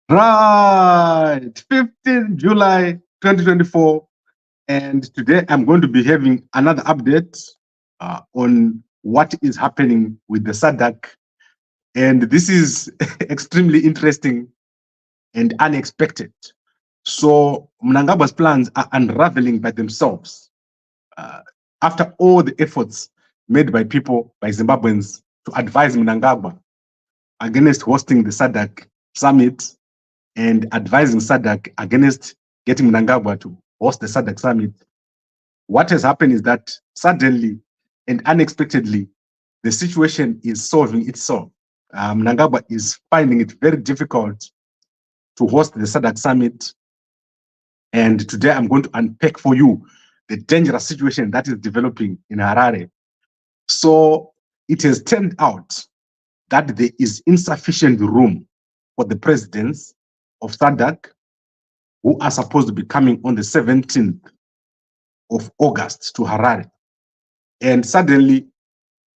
Right, 15 July 2024. And today I'm going to be having another update on what is happening with the SADC. And this is extremely interesting and unexpected. So Mnangagwa's plans are unraveling by themselves uh, after all the efforts made by people, by Zimbabweans, to advise Mnangagwa against hosting the SADC summit and advising SADC against getting Mnangagwa to host the SADC summit. What has happened is that suddenly and unexpectedly, the situation is solving itself. Mnangagwa is finding it very difficult to host the SADC summit. And today I'm going to unpack for you the dangerous situation that is developing in Harare. So it has turned out that there is insufficient room for the presidents of SADC who are supposed to be coming on the 17th of August to Harare. And suddenly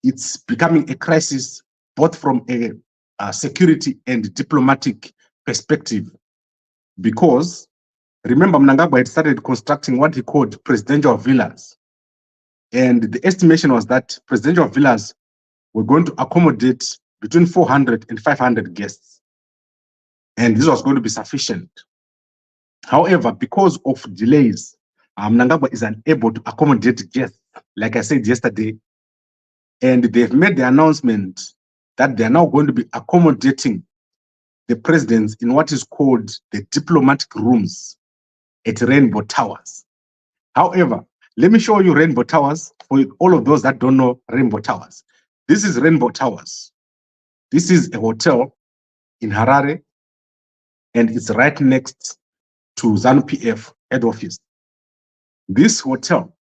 it's becoming a crisis, both from a security and diplomatic perspective. Because remember, Mnangagwa had started constructing what he called presidential villas. And the estimation was that presidential villas were going to accommodate between 400 and 500 guests. And this was going to be sufficient. However, because of delays, Mnangagwa is unable to accommodate guests, like I said yesterday. And they've made the announcement that they are now going to be accommodating the presidents in what is called the diplomatic rooms at Rainbow Towers. However, let me show you Rainbow Towers for all of those that don't know Rainbow Towers. This is Rainbow Towers. This is a hotel in Harare, and it's right next to ZANU-PF head office. This hotel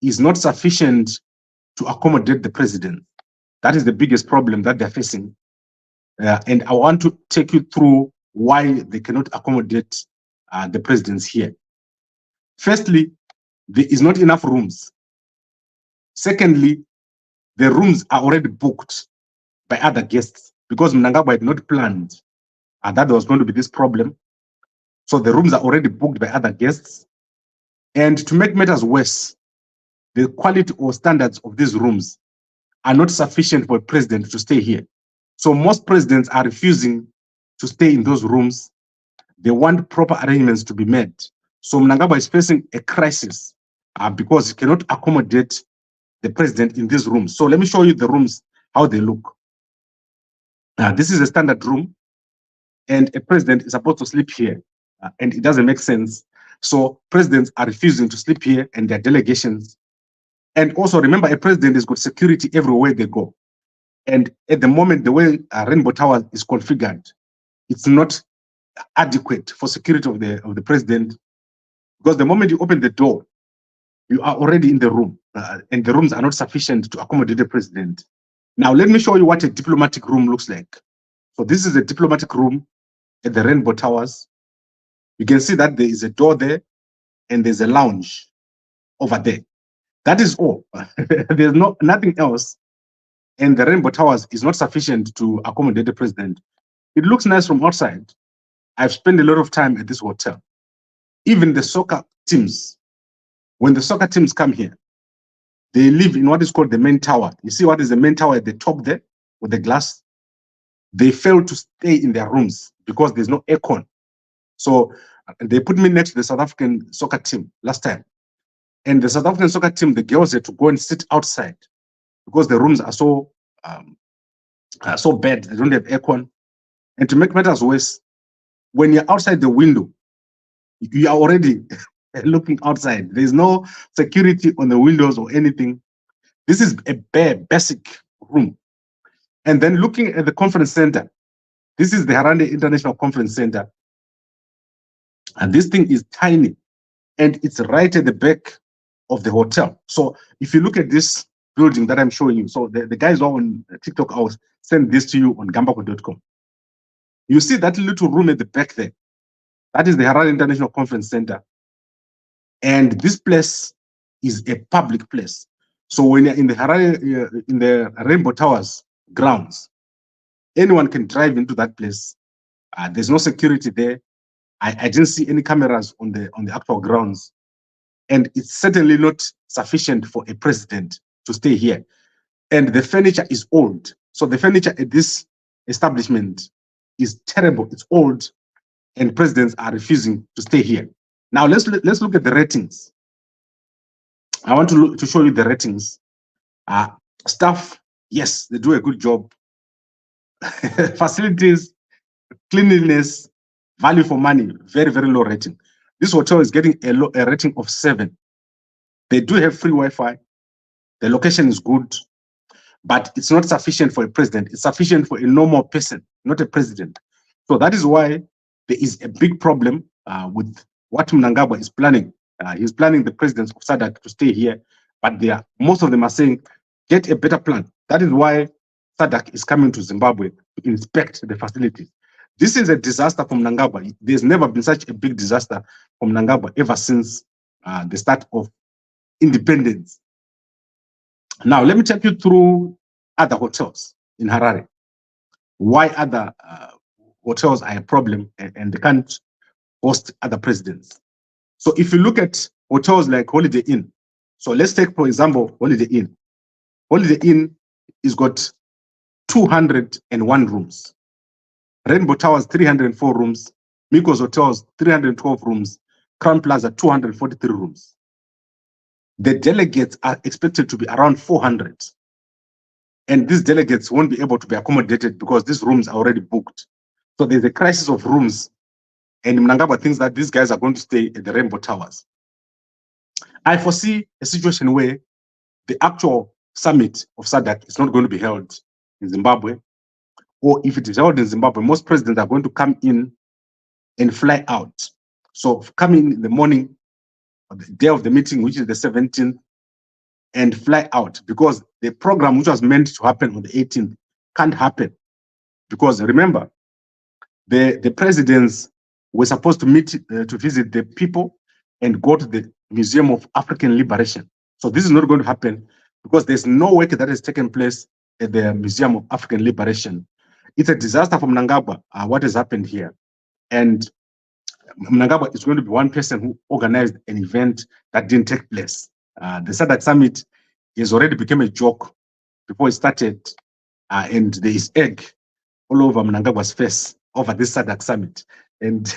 is not sufficient to accommodate the president. That is the biggest problem that they're facing. And I want to take you through why they cannot accommodate the presidents here. Firstly, there is not enough rooms. Secondly, the rooms are already booked by other guests because Mnangagwa had not planned that there was going to be this problem. So the rooms are already booked by other guests. And to make matters worse, the quality or standards of these rooms are not sufficient for a president to stay here. So most presidents are refusing to stay in those rooms. They want proper arrangements to be made. So Mnangagwa is facing a crisis because he cannot accommodate the president in these rooms. So let me show you the rooms, how they look. This is a standard room, and a president is supposed to sleep here, and it doesn't make sense. So presidents are refusing to sleep here, and their delegations. And also remember, a president has got security everywhere they go. And at the moment, the way Rainbow Tower is configured, it's not adequate for security of the president, because the moment you open the door, you are already in the room, and the rooms are not sufficient to accommodate the president. Now, let me show you what a diplomatic room looks like. So this is a diplomatic room at the Rainbow Towers. You can see that there is a door there, and there's a lounge over there. That is all. There's nothing else. And the Rainbow Towers is not sufficient to accommodate the president. It looks nice from outside. I've spent a lot of time at this hotel. Even the soccer teams, when the soccer teams come here, they live in what is called the main tower. You see what is the main tower at the top there with the glass? They fail to stay in their rooms because there's no aircon. So they put me next to the South African soccer team last time. And the South African soccer team, the girls had to go and sit outside because the rooms are so bad. They don't have aircon. And to make matters worse, when you're outside the window, you are already looking outside. There's no security on the windows or anything. This is a bare, basic room. And then looking at the conference center, this is the Harare International Conference Center. And this thing is tiny. And it's right at the back of the hotel. So if you look at this building that I'm showing you, so the guys on TikTok, I'll send this to you on Gambakwe.com. You see that little room at the back there? That is the Harare International Conference Center. And this place is a public place. So when you're in the Harare, in the Rainbow Towers grounds, anyone can drive into that place There's no security there. I didn't see any cameras on the actual grounds, and it's certainly not sufficient for a president to stay here. And the furniture is old, so the furniture at this establishment is terrible. It's old, and presidents are refusing to stay here. Now let's look at the ratings. I want to show you the ratings. Staff, yes, they do a good job. Facilities, cleanliness, value for money, very, very low rating. This hotel is getting a rating of 7. They do have free Wi-Fi. The location is good, but it's not sufficient for a president. It's sufficient for a normal person, not a president. So that is why there is a big problem with what Mnangagwa is planning. He's planning the presidents of SADC to stay here, but most of them are saying, get a better plan. That is why SADC is coming to Zimbabwe to inspect the facilities. This is a disaster for Mnangagwa. There's never been such a big disaster for Mnangagwa ever since the start of independence. Now, let me take you through other hotels in Harare. Why other hotels are a problem and they can't host other presidents. So if you look at hotels like Holiday Inn, so let's take, for example, Holiday Inn. Holiday Inn has got 201 rooms. Rainbow Towers, 304 rooms. Meikles Hotels, 312 rooms. Crown Plaza, 243 rooms. The delegates are expected to be around 400. And these delegates won't be able to be accommodated because these rooms are already booked. So there's a crisis of rooms. And Mnangagwa thinks that these guys are going to stay at the Rainbow Towers. I foresee a situation where the actual summit of SADC is not going to be held in Zimbabwe. Or if it is held in Zimbabwe, most presidents are going to come in and fly out. So come in the morning, the day of the meeting, which is the 17th, and fly out, because the program which was meant to happen on the 18th can't happen. Because remember, the presidents were supposed to meet to visit the people and go to the Museum of African Liberation. So this is not going to happen because there's no work that has taken place at the Museum of African Liberation. It's a disaster for Mnangagwa, what has happened here. And Mnangagwa is going to be one person who organized an event that didn't take place. The SADC summit has already become a joke before it started, and there is egg all over Mnangagwa's face over this SADC summit. And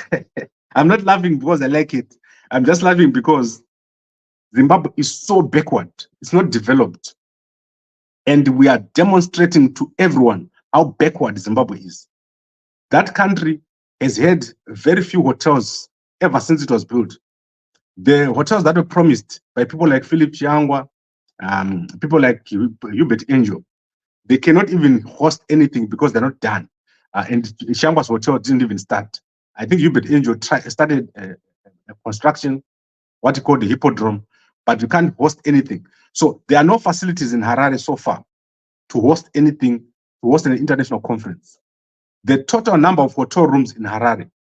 I'm not laughing because I like it. I'm just laughing because Zimbabwe is so backward. It's not developed. And we are demonstrating to everyone how backward Zimbabwe is. That country has had very few hotels ever since it was built. The hotels that were promised by people like Philip Chiangwa, people like Hubert Angel, they cannot even host anything because they're not done. And Chiangwa's hotel didn't even start. I think Hubert Angel started a construction, what you call the hippodrome, but you can't host anything. So there are no facilities in Harare so far to host anything, to host an international conference. The total number of hotel rooms in Harare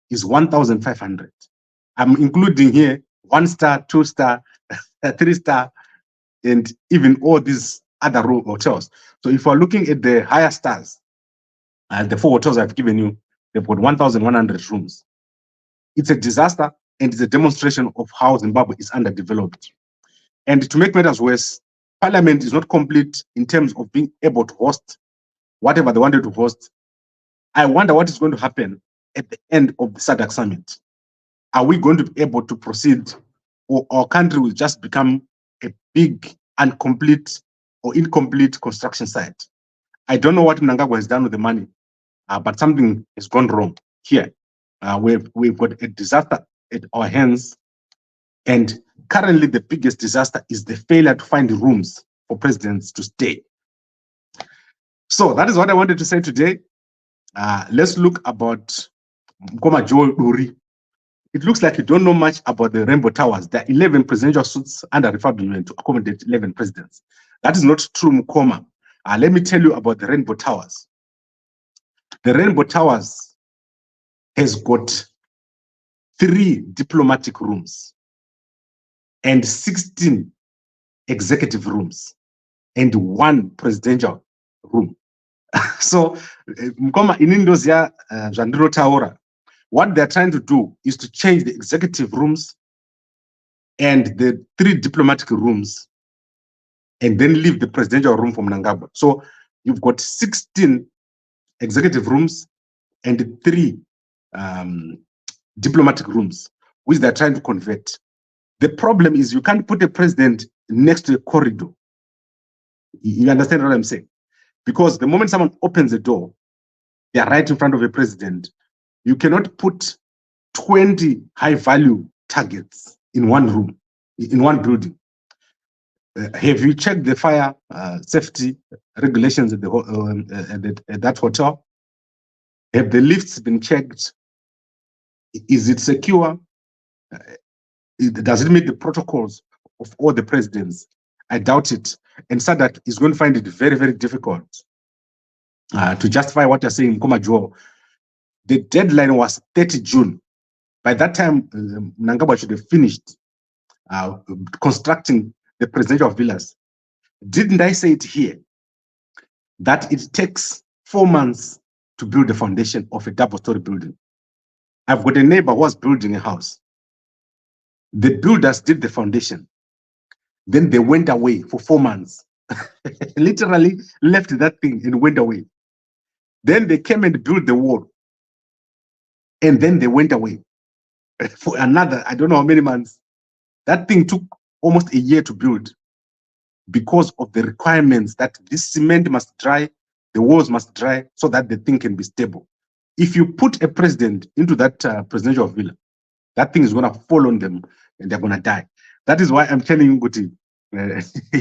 is 1,500. I'm including here 1-star, 2-star, 3-star, and even all these other hotels. So if we're looking at the higher stars, the 4 hotels I've given you, they've got 1,100 rooms. It's a disaster, and it's a demonstration of how Zimbabwe is underdeveloped. And to make matters worse, Parliament is not complete in terms of being able to host whatever they wanted to host. I wonder what is going to happen at the end of the SADC summit. Are we going to be able to proceed, or our country will just become a big, incomplete construction site? I don't know what Mnangagwa has done with the money, but something has gone wrong here. We've got a disaster at our hands, and currently the biggest disaster is the failure to find rooms for presidents to stay. So that is what I wanted to say today. Let's look about Mkoma Joel Uri. It looks like you don't know much about the Rainbow Towers. There are 11 presidential suites under refurbishment to accommodate 11 presidents. That is not true, Mkoma. Let me tell you about the Rainbow Towers. The Rainbow Towers has got 3 diplomatic rooms and 16 executive rooms and 1 presidential room. So, Mkoma in Indonesia, Jandiro Taora, what they're trying to do is to change the executive rooms and the 3 diplomatic rooms, and then leave the presidential room for Mnangagwa. So you've got 16 executive rooms and 3 diplomatic rooms, which they're trying to convert. The problem is you can't put a president next to a corridor. You understand what I'm saying? Because the moment someone opens the door, they are right in front of a president. You cannot put 20 high-value targets in one room, in one building. Have you checked the fire safety regulations at that hotel? Have the lifts been checked? Is it secure? Does it meet the protocols of all the presidents? I doubt it. And SADC is going to find it very, very difficult to justify what you're saying, Mkomajo. The deadline was 30 June. By that time, Mnangagwa should have finished constructing the presidential villas. Didn't I say it here that it takes 4 months to build the foundation of a double-story building? I've got a neighbor who was building a house. The builders did the foundation. Then they went away for 4 months. Literally left that thing and went away. Then they came and built the wall. And then they went away for another, I don't know how many months. That thing took almost a year to build because of the requirements that this cement must dry, the walls must dry, so that the thing can be stable. If you put a president into that presidential villa, that thing is going to fall on them and they're going to die. That is why I'm telling you, Guti,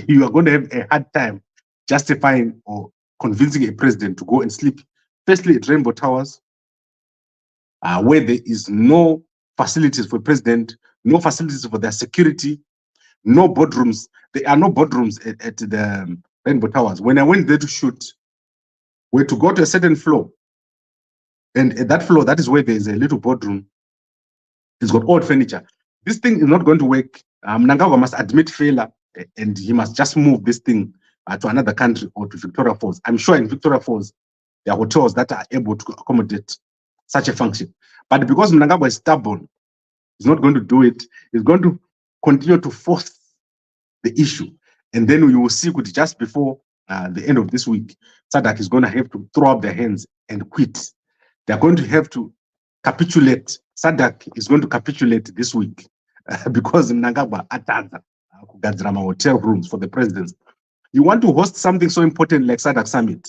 you are going to have a hard time justifying or convincing a president to go and sleep, firstly at Rainbow Towers, where there is no facilities for president, no facilities for their security, no boardrooms. There are no boardrooms at the Rainbow Towers. When I went there to shoot, we had to go to a certain floor. And at that floor, that is where there is a little boardroom. It's got old furniture. This thing is not going to work. Mnangagwa must admit failure, and he must just move this thing to another country or to Victoria Falls. I'm sure in Victoria Falls, there are hotels that are able to accommodate such a function. But because Mnangagwa is stubborn, he's not going to do it. He's going to continue to force the issue. And then you will see just before the end of this week, SADC is going to have to throw up their hands and quit. They're going to have to capitulate. SADC is going to capitulate this week because Mnangagwa ataza kugadzirama hotel rooms for the presidents. You want to host something so important like SADC Summit,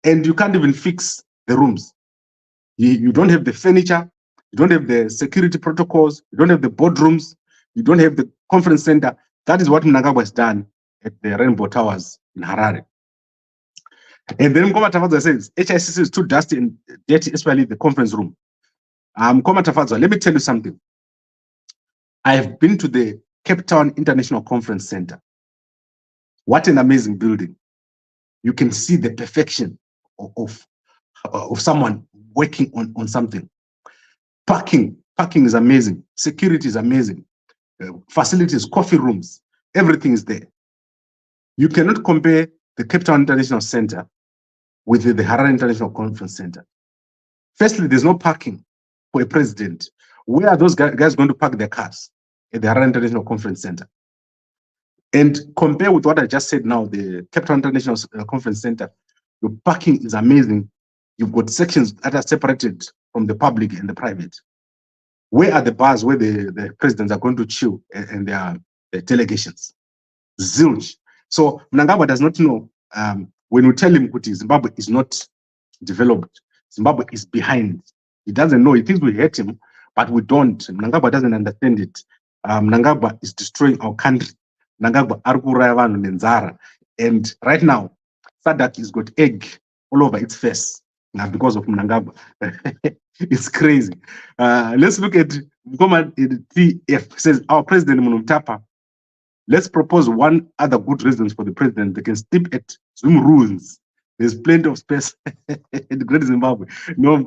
and you can't even fix the rooms. You don't have the furniture, you don't have the security protocols, you don't have the boardrooms, you don't have the conference center. That is what Mnangagwa has done at the Rainbow Towers in Harare. And then Mkoma Tafadzwa says, HICC is too dusty and dirty, especially the conference room. Mkoma Tafadzwa, let me tell you something. I have been to the Cape Town International Conference Center. What an amazing building. You can see the perfection of someone working on something. Parking is amazing. Security is amazing. Facilities, coffee rooms, everything is there. You cannot compare the Cape Town International Center with the Harare International Conference Center. Firstly, there's no parking for a president. Where are those guys going to park their cars? At the Harare International Conference Center. And compare with what I just said now, the Cape Town International Conference Center, your parking is amazing. You've got sections that are separated from the public and the private. Where are the bars where the presidents are going to chill and their delegations? Zilch. So Mnangagwa does not know, when we tell him Kuti, Zimbabwe is not developed, Zimbabwe is behind. He doesn't know. He thinks we hate him, but we don't. Mnangagwa doesn't understand it. Mnangagwa is destroying our country. Mnangagwa arkuraya nenzara. And right now, SADC has got egg all over its face because of Mnangagwa. It's crazy. Let's look at TF. Says our president Monomotapa. Let's propose one other good reasons for the president. They can sleep at Zoom rules. There's plenty of space in the Great Zimbabwe. No,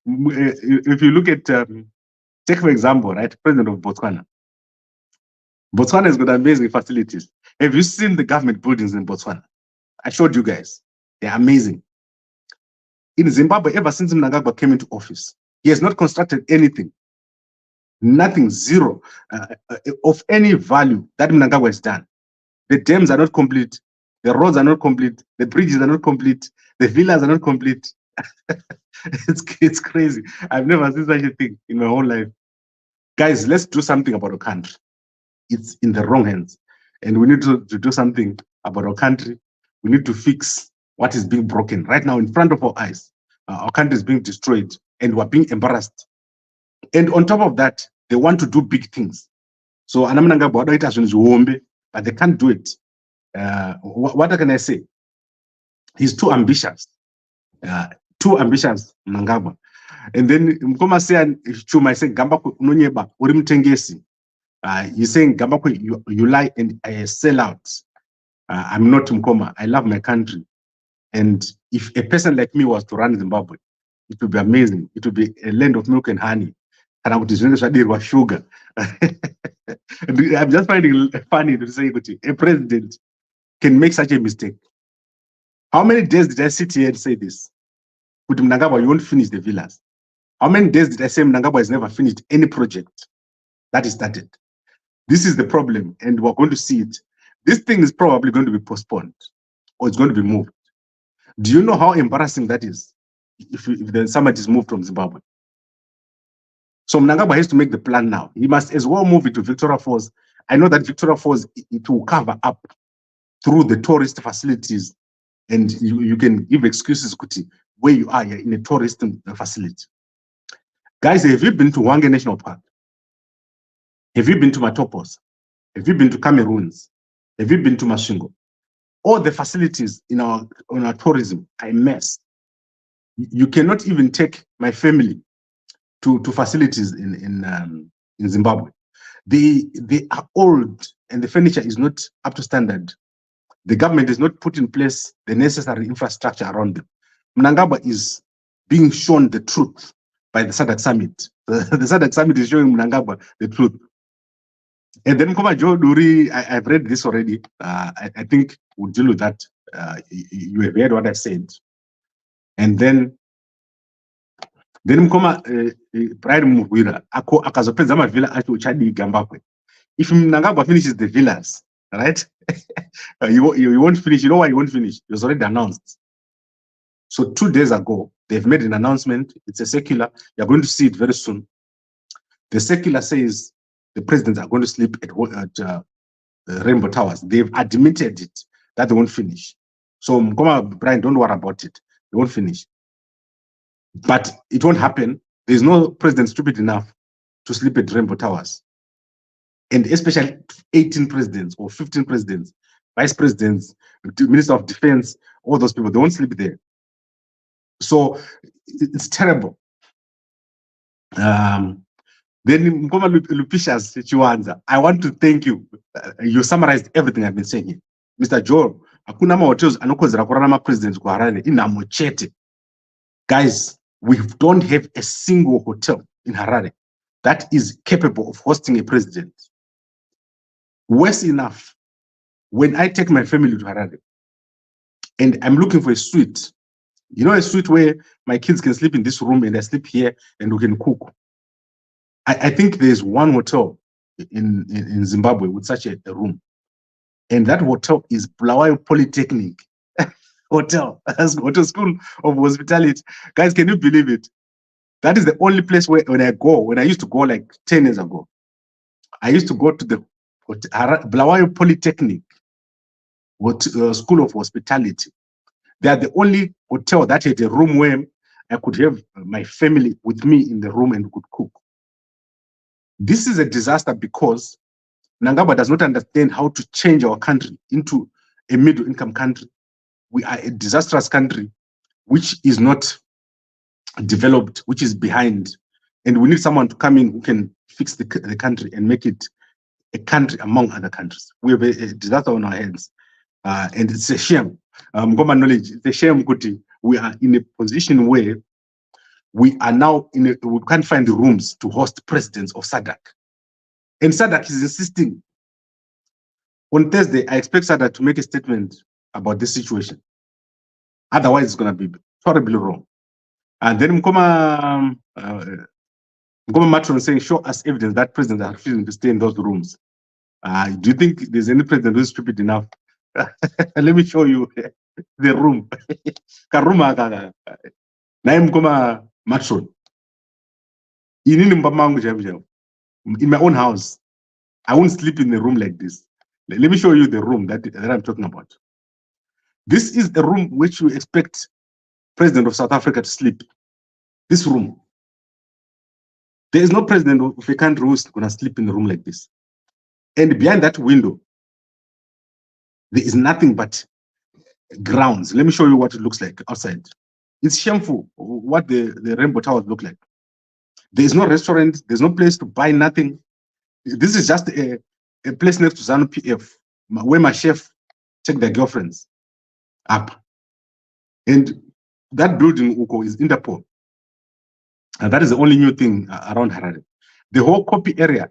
if you look at, take for example, right, President of Botswana. Botswana has got amazing facilities. Have you seen the government buildings in Botswana? I showed you guys. They're amazing. In Zimbabwe, ever since Mnangagwa came into office, he has not constructed anything. Nothing, zero of any value that Mnangagwa has done. The dams are not complete. The roads are not complete. The bridges are not complete. The villas are not complete. It's crazy. I've never seen such a thing in my whole life. Guys, let's do something about our country. It's in the wrong hands. And we need to do something about our country. We need to fix what is being broken right now in front of our eyes. Our country is being destroyed and we're being embarrassed. And on top of that, they want to do big things. So, but they can't do it. What can I say? He's too ambitious. Mnangagwa. And then Mkoma say Chuma say Gambakwe unonyeba urimtengesi. He's saying Gambakwe you lie and I sell out. I'm not Mkoma. I love my country. And if a person like me was to run Zimbabwe, it would be amazing. It would be a land of milk and honey. And I would just sugar. I'm just finding it funny to say a president can make such a mistake. How many days did I sit here and say this? With Mnangagwa, you won't finish the villas. How many days did I say Mnangagwa has never finished any project that is started? This is the problem, and we're going to see it. This thing is probably going to be postponed, or it's going to be moved. Do you know how embarrassing that is if somebody is moved from Zimbabwe? So Mnangagwa has to make the plan now. He must as well move it to Victoria Falls. I know that Victoria Falls, it will cover up through the tourist facilities, and you can give excuses where you are in a tourist facility. Guys, have you been to Hwange National Park? Have you been to Matopos? Have you been to Cameroons? Have you been to Masvingo? All the facilities in our tourism are a mess. You cannot even take my family to facilities in Zimbabwe. They are old and the furniture is not up to standard. The government has not put in place the necessary infrastructure around them. Mnangagwa is being shown the truth by the SADC summit. The SADC summit is showing Mnangagwa the truth. And then Koma Joe Duri, I've read this already. I think we'll deal with that. You have heard what I said. And then Mkoma Pride Mugwira, akazopeza mavilla acho uchadi Gambakwe. If Mnangagwa finishes the villas, right? you won't finish. You know why you won't finish? It was already announced. So 2 days ago, they've made an announcement. It's a circular. You're going to see it very soon. The circular says the presidents are going to sleep at Rainbow Towers. They've admitted it that they won't finish. So Mkoma Brian, don't worry about it. They won't finish. But it won't happen. There's no president stupid enough to sleep at Rainbow Towers. And especially 18 presidents or 15 presidents, vice presidents, minister of defense, all those people, they won't sleep there. So it's terrible. Then Mkoma Lupishas Chiwanza, I want to thank you. You summarized everything I've been saying here. Mr. Joe, hakuna hotels anokozera kurarama presidents ku Harare inamochete. Guys, we don't have a single hotel in Harare that is capable of hosting a president. Worse enough, when I take my family to Harare and I'm looking for a suite, you know, a suite where my kids can sleep in this room and I sleep here and we can cook. I think there's one hotel in Zimbabwe with such a room. And that hotel is Blawayo Polytechnic Hotel, Hotel School of Hospitality. Guys, can you believe it? That is the only place where when I used to go like 10 years ago, I used to go to the Blawayo Polytechnic School of Hospitality. They are the only hotel that had a room where I could have my family with me in the room and we could cook. This is a disaster because Mnangagwa does not understand how to change our country into a middle-income country. We are a disastrous country which is not developed, which is behind. And we need someone to come in who can fix the country and make it a country among other countries. We have a disaster on our hands. And it's a shame. Knowledge, it's a shame, Kuti. We are in a position where we are now we can't find the rooms to host presidents of SADC. And SADC is insisting. On Thursday, I expect SADC to make a statement about this situation. Otherwise, it's going to be horribly wrong. And then Mkoma Matron saying, show us evidence that presidents are refusing to stay in those rooms. Do you think there's any president who's stupid enough? Let me show you the room. Karuma Naim Mkoma Matron. In my own house, I won't sleep in a room like this. Let me show you the room that I'm talking about. This is the room which you expect President of South Africa to sleep. This room. There is no president of a country who's going to sleep in a room like this. And behind that window, there is nothing but grounds. Let me show you what it looks like outside. It's shameful what the Rainbow Towers look like. There is no restaurant. There's no place to buy nothing. This is just a place next to ZANU PF where my chef take their girlfriends up. And that building, Uko, is Interpol. And that is the only new thing around Harare. The whole copy area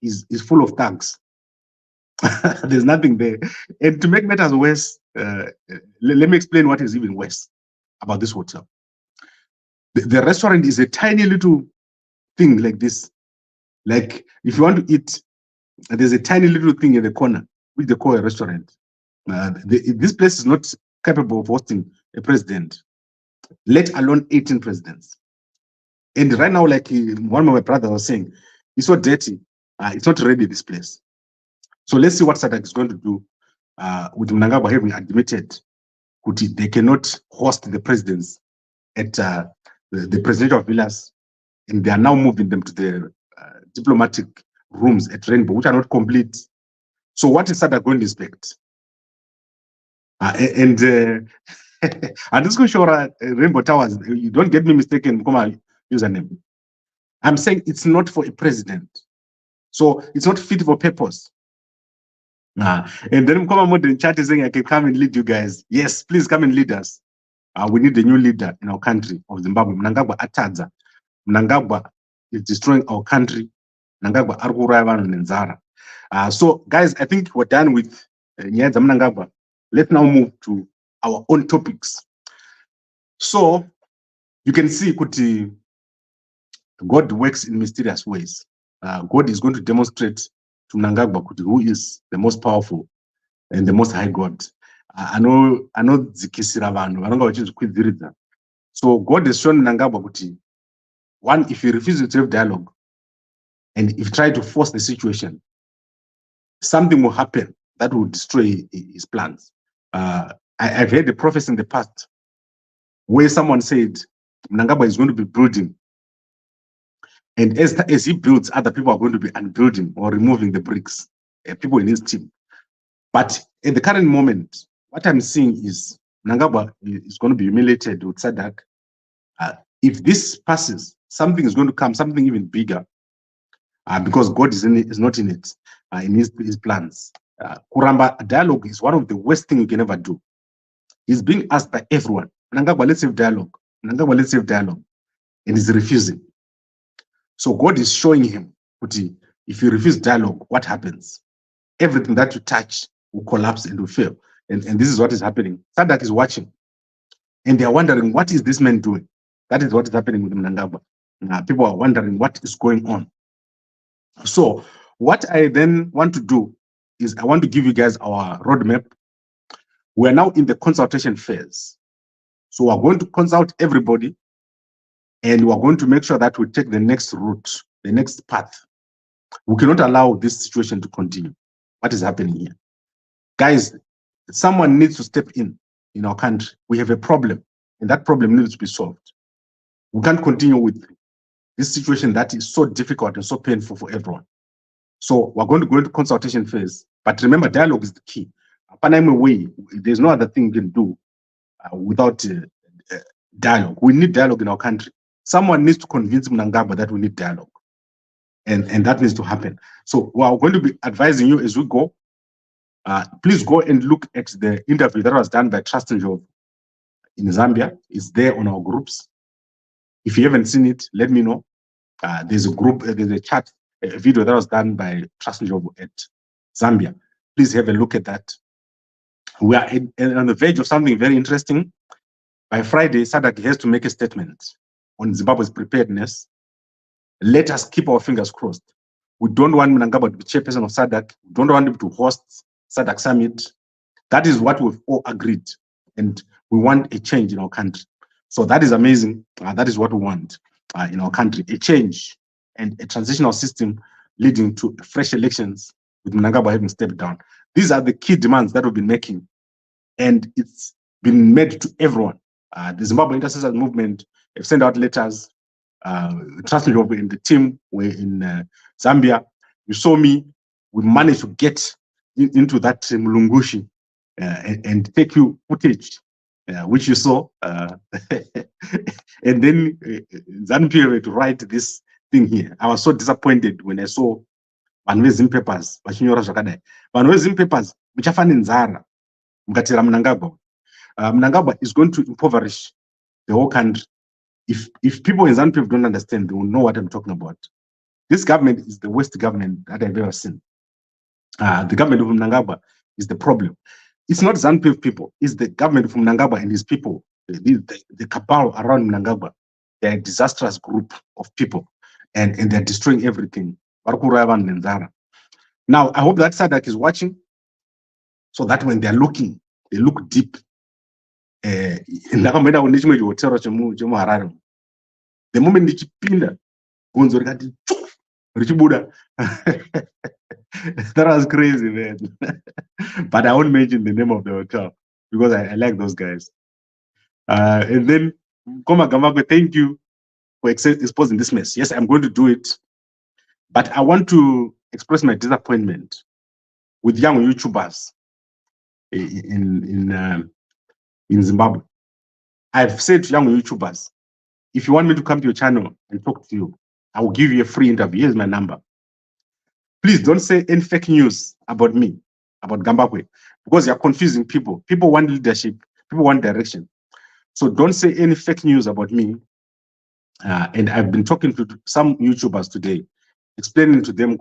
is full of thugs. There's nothing there. And to make matters worse, let me explain what is even worse about this hotel. The restaurant is a tiny little thing like this. Like if you want to eat, there's a tiny little thing in the corner, which they call a restaurant. This place is not capable of hosting a president, let alone 18 presidents. And right now, like one of my brothers was saying, it's so dirty. It's not ready, this place. So let's see what SADC is going to do with Mnangagwa having admitted that they cannot host the presidents at the presidential villas, and they are now moving them to the diplomatic rooms at Rainbow, which are not complete. So what is SADC going to inspect? I'm just going to show Rainbow Towers. You don't get me mistaken, username. I'm saying it's not for a president. So it's not fit for purpose. And then Mkoma chat is saying, I can come and lead you guys. Yes, please come and lead us. We need a new leader in our country of Zimbabwe. Mnangagwa Atadza. Mnangagwa is destroying our country. Mnangagwa Arguraivan and Nzara. So guys, I think we're done with Nyanza Mnangagwa. Let's now move to our own topics. So you can see Kuti, God works in mysterious ways. God is going to demonstrate to Mnangagwa Kuti who is the most powerful and the most high God. I know Zikisira vanhu vanonga vachizvikwidziridza. So God has shown Mnangagwa Kuti, one, if he refuses to have dialogue and if he tries to force the situation, something will happen that will destroy his plans. I've heard the prophecy in the past where someone said Mnangagwa is going to be building, and as he builds, other people are going to be unbuilding or removing the bricks, people in his team. But at the current moment, what I'm seeing is Mnangagwa is going to be humiliated with SADC. If this passes, something is going to come, something even bigger, because God is not in it, in his plans. Kuramba dialogue is one of the worst things you can ever do. He's being asked by everyone, Mnangagwa, let's have dialogue. Mnangagwa, let's have dialogue. And he's refusing. So God is showing him, Kuti, if you refuse dialogue, what happens? Everything that you touch will collapse and will fail. And this is what is happening. SADC is watching. And they are wondering, what is this man doing? That is what is happening with Mnangagwa. People are wondering what is going on. So what I then want to do is I want to give you guys our roadmap. We are now in the consultation phase. So we're going to consult everybody, and we're going to make sure that we take the next route, the next path. We cannot allow this situation to continue. What is happening here? Guys, someone needs to step in our country. We have a problem, and that problem needs to be solved. We can't continue with this situation that is so difficult and so painful for everyone. So we're going to go into consultation phase. But remember, dialogue is the key. There's no other thing you can do without dialogue. We need dialogue in our country. Someone needs to convince Mnangagwa that we need dialogue. And that needs to happen. So we are going to be advising you as we go. Please go and look at the interview that was done by Trust and Job in Zambia. It's there on our groups. If you haven't seen it, let me know. There's a group, there's a chat, a video that was done by Trust and Job at Zambia. Please have a look at that. We are on the verge of something very interesting. By Friday, SADC has to make a statement on Zimbabwe's preparedness. Let us keep our fingers crossed. We don't want Mnangagwa to be chairperson of SADC. We don't want him to host SADC summit. That is what we've all agreed. And we want a change in our country. So that is amazing. That is what we want in our country, a change and a transitional system leading to fresh elections with Mnangagwa having stepped down. These are the key demands that we've been making. And it's been made to everyone. The Zimbabwe Intercessors Movement have sent out letters. Transnet and the team were in Zambia. You saw me. We managed to get into that Mulungushi and take you footage, which you saw. And then ZANU-PF had to write this thing here. I was so disappointed when I saw Vanwezim papers, Vanwezim papers, which are found in Zara, Mnangagwa. Mnangagwa is going to impoverish the whole country. If people in ZANU-PF don't understand, they will know what I'm talking about. This government is the worst government that I've ever seen. The government of Mnangagwa is the problem. It's not ZANU-PF people, it's the government of Mnangagwa and his people, the cabal around Mnangagwa. They're a disastrous group of people, and they're destroying everything. Now, I hope that SADC is watching, so that when they're looking, they look deep. The moment Nichipinda, that was crazy, man. But I won't mention the name of the hotel because I like those guys. And then, Gambakwe, thank you for exposing this mess. Yes, I'm going to do it. But I want to express my disappointment with young YouTubers in Zimbabwe. I've said to young YouTubers, if you want me to come to your channel and talk to you, I will give you a free interview. Here's my number. Please don't say any fake news about me, about Gambakwe, because you're confusing people. People want leadership. People want direction. So don't say any fake news about me. And I've been talking to some YouTubers today, explaining to them,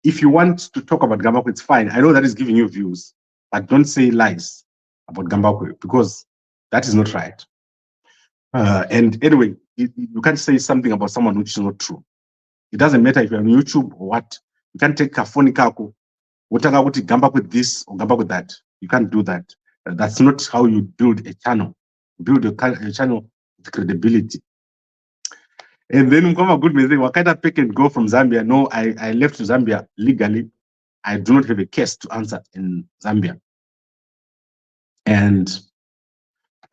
if you want to talk about Gambakwe, it's fine. I know that is giving you views, but don't say lies about Gambakwe, because that is not right. And anyway, you can't say something about someone which is not true. It doesn't matter if you're on YouTube or what. You can't take a phone kako, Gambakwe this or Gambakwe that. You can't do that. That's not how you build a channel. Build a channel with credibility. And then Mkoma good me say, Wakaita pick and go from Zambia. No, I left Zambia legally. I do not have a case to answer in Zambia. And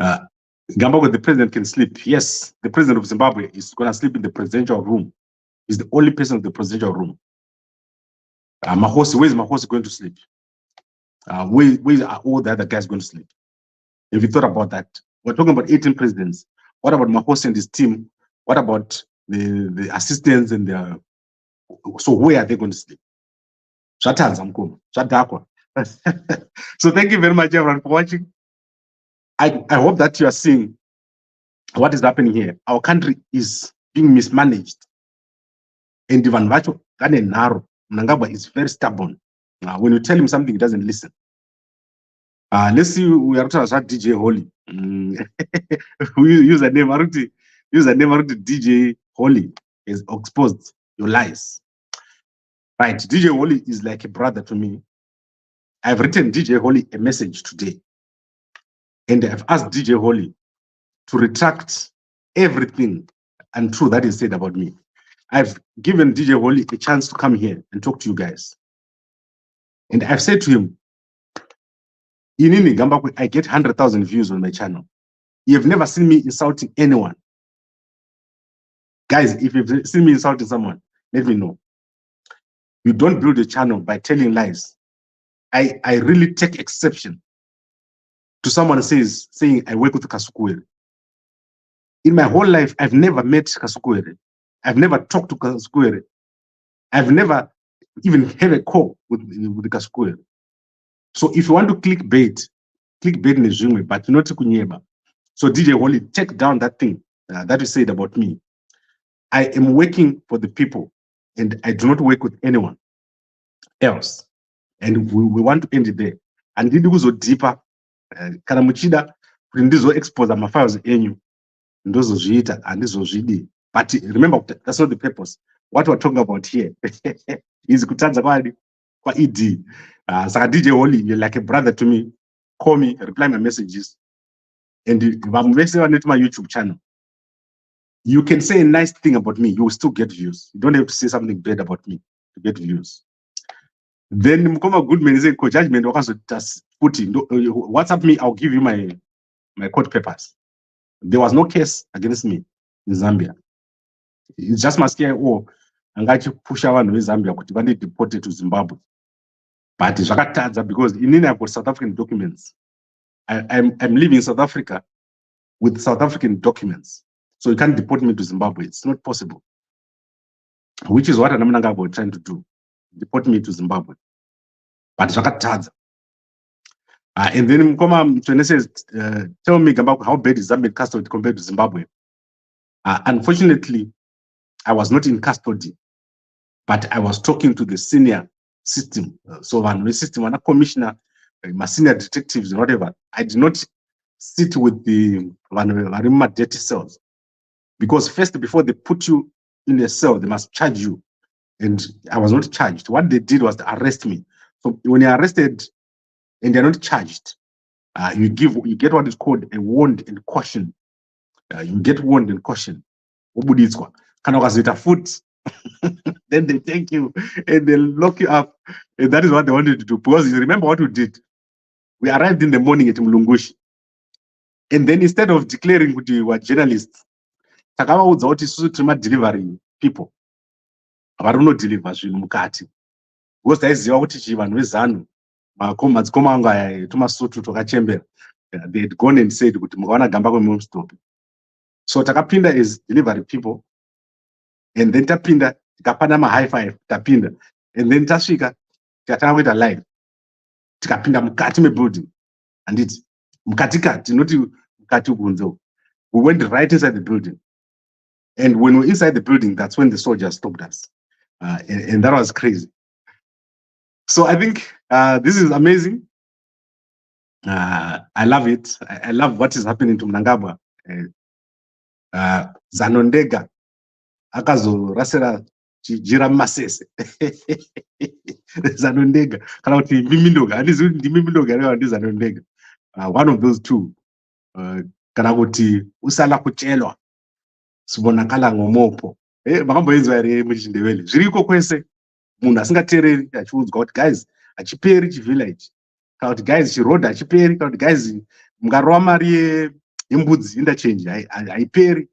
Gambakwe, the president, can sleep. Yes, the president of Zimbabwe is going to sleep in the presidential room. He's the only person in the presidential room. Mahosi, where is Mahosi going to sleep? Where are all the other guys going to sleep? If you thought about that, we're talking about 18 presidents. What about Mahosi and his team? What about the assistants and their? So where are they going to sleep? So thank you very much, everyone, for watching. I hope that you are seeing what is happening here. Our country is being mismanaged. And Ivan Vacho Mnangagwa is very stubborn. When you tell him something, he doesn't listen. Let's see, we are talking about DJ Holy. We use the name Aruti. Use the name Aruti. DJ Holy is exposed your lies. Right, DJ Holy is like a brother to me. I've written DJ Holy a message today, and I've asked DJ Holy to retract everything untrue that is said about me. I've given DJ Holy a chance to come here and talk to you guys. And I've said to him, Inini Gambakwe, I get 100,000 views on my channel. You have never seen me insulting anyone. Guys, if you've seen me insulting someone, let me know. You don't build a channel by telling lies. I really take exception to someone saying I work with Kasukuwere. In my whole life, I've never met Kasukuwere. I've never talked to Kasukuwere. I've never even had a call with Kasukuwere. So if you want to clickbait in Zimwe, but not Kunyeba. So DJ Holy, take down that thing that you said about me. I am working for the people, and I do not work with anyone else. And we want to end it there. And did go deeper. Karamuchida, kuti ndizo-expose ma-files enyu ndozozviita handizozvidi. But remember, that's not the purpose. What we're talking about here is kutadza kwa-ED. Saka DJ Holly, you're like a brother to me. Call me, reply my messages. And vamuvese vanoti my YouTube channel. You can say a nice thing about me, you will still get views. You don't have to say something bad about me to get views. Then Mukoma Goodman is a co-judgment. WhatsApp me, I'll give you my court papers. There was no case against me in Zambia. It's just maskia angachi push avanhu veZambia kuti vande deported to Zimbabwe. But zvakatadza because inini I've got South African documents. I'm living in South Africa with South African documents. So you can't deport me to Zimbabwe. It's not possible. Which is what Mnangagwa was trying to do. Deport me to Zimbabwe. But zvakatadza. And then Mkoma says, tell me Gambakwe, how bad is Zambian custody compared to Zimbabwe? Unfortunately, I was not in custody, but I was talking to the senior system. So one system, one commissioner, my senior detectives and whatever. I did not sit with the dirty cells. Because first, before they put you in a cell, they must charge you. And I was not charged. What they did was to arrest me. So when you're arrested and they're not charged, you get what is called a warrant and caution. You get warrant and caution. Foot. Then they take you and they lock you up. And that is what they wanted to do. Because you remember what we did? We arrived in the morning at Mlungushi. And then instead of declaring we were journalists, takavaudza kuti isusu tiri delivery people. Avaruno deliver zvinhu mukati. Because taiziva kuti vanhu vezanu, madzikoma angu aya tumasutu twakachembera. They had gone and said kuti mukaona Gambakwe mumstop. So takapinda as delivery people. And then tapinda, tikapanda high five, tapinda. And then tasvika, tikatanga kuita live. Tikapinda mukati mebuilding. And it's mukatikati, not mukati ukunzo. We went right inside the building. And when we're inside the building, that's when the soldiers stopped us. And that was crazy. So I think this is amazing. I love it. I love what is happening to Mnangagwa. Zanondega. Akazo rasera jira masese. Zanondega. Kana kuti mimindoga. Andizi ndi mimindoga rewa ndi Zanondega. One of those two. Kana kuti usala kuchelwa. Sibonakala ngomopo. Makamboenzwa ere muchindeveli. Zviriko kwese munhu asingateereri achiudzwa kuti guys achiperi chivillage. Kana kuti guys chiroad achiperi, kana kuti guys mungarova mari yembudzi interchange haiperi.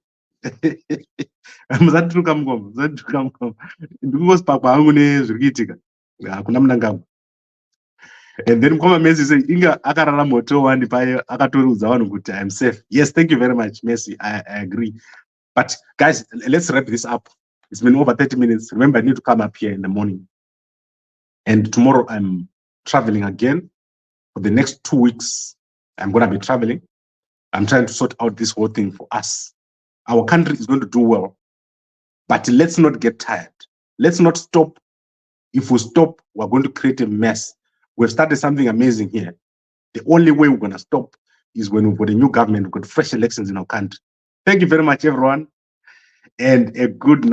Musaturuka mungoma, musaturuka mungoma. Ndikungosipakwa hangu nezviri kuitika. Hakuna Mnangagwa. And then Mkoma Messi says, Inga akarara moto wandi paye akatoudza vanhu kuti I am safe. Yes, thank you very much, Messi. I agree. But guys, let's wrap this up. It's been over 30 minutes. Remember, I need to come up here in the morning. And tomorrow I'm traveling again. For the next 2 weeks, I'm going to be traveling. I'm trying to sort out this whole thing for us. Our country is going to do well. But let's not get tired. Let's not stop. If we stop, we're going to create a mess. We've started something amazing here. The only way we're going to stop is when we've got a new government, we've got fresh elections in our country. Thank you very much, everyone. And a good night.